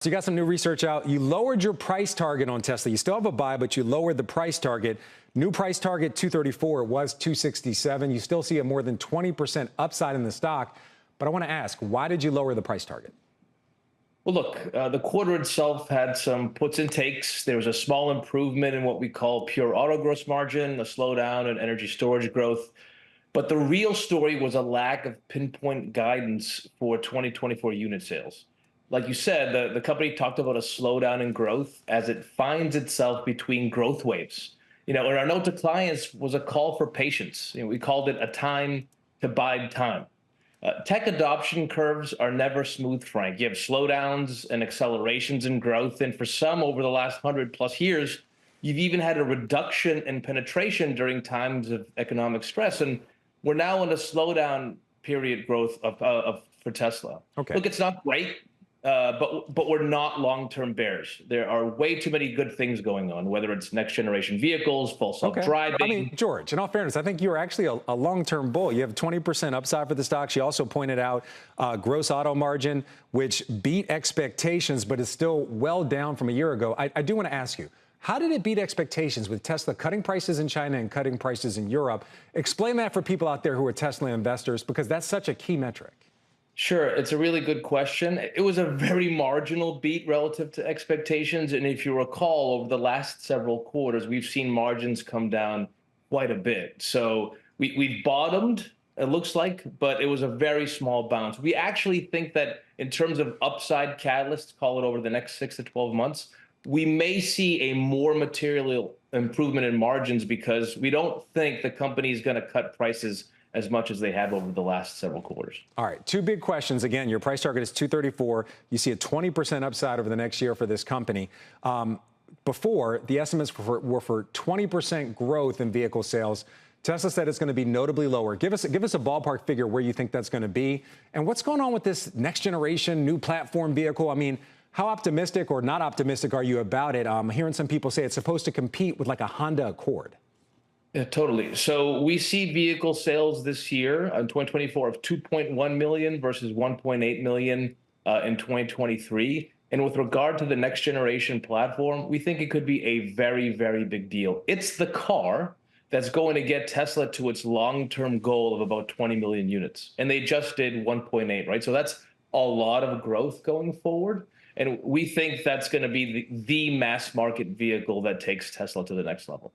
So you got some new research out. You lowered your price target on Tesla. You still have a buy, but you lowered the price target. New price target 234. It was 267. You still see a more than 20% upside in the stock. But I want to ask, why did you lower the price target? Well, look, the quarter itself had some puts and takes. There was a small improvement in what we call pure auto gross margin, a slowdown in energy storage growth. But the real story was a lack of pinpoint guidance for 2024 unit sales. Like you said, the company talked about a slowdown in growth as it finds itself between growth waves. And our note to clients was a call for patience. We called it a time to bide time. Tech adoption curves are never smooth, Frank. You have slowdowns and accelerations in growth. And for some over the last 100+ years, you've even had a reduction in penetration during times of economic stress. And we're now in a slowdown period growth for Tesla. Okay. Look, it's not great. But we're not long-term bears. There are way too many good things going on, whether it's next generation vehicles, full self-driving. I mean, George, in all fairness, I think you're actually a long-term bull. You have 20% upside for the stocks. You also pointed out gross auto margin, which beat expectations, but is still well down from a year ago. I do want to ask you, how did it beat expectations with Tesla cutting prices in China and cutting prices in Europe? Explain that for people out there who are Tesla investors, because that's such a key metric. Sure, it's a really good question. It was a very marginal beat relative to expectations. And if you recall, over the last several quarters, we've seen margins come down quite a bit. So we've bottomed, it looks like, but it was a very small bounce. We actually think that in terms of upside catalysts, call it over the next 6 to 12 months, we may see a more material improvement in margins because we don't think the company is going to cut prices as much as they have over the last several quarters. All right, two big questions. Again, your price target is 234. You see a 20% upside over the next year for this company. Before, the estimates were for 20% growth in vehicle sales. Tesla said it's going to be notably lower. Give us a ballpark figure where you think that's going to be. And what's going on with this next generation new platform vehicle? I mean, how optimistic or not optimistic are you about it? I'm hearing some people say it's supposed to compete with like a Honda Accord. Yeah, totally. So we see vehicle sales this year in 2024 of 2.1 million versus 1.8 million in 2023. And with regard to the next generation platform, we think it could be a very, very big deal. It's the car that's going to get Tesla to its long-term goal of about 20 million units. And they just did 1.8, right? So that's a lot of growth going forward. And we think that's going to be the mass market vehicle that takes Tesla to the next level.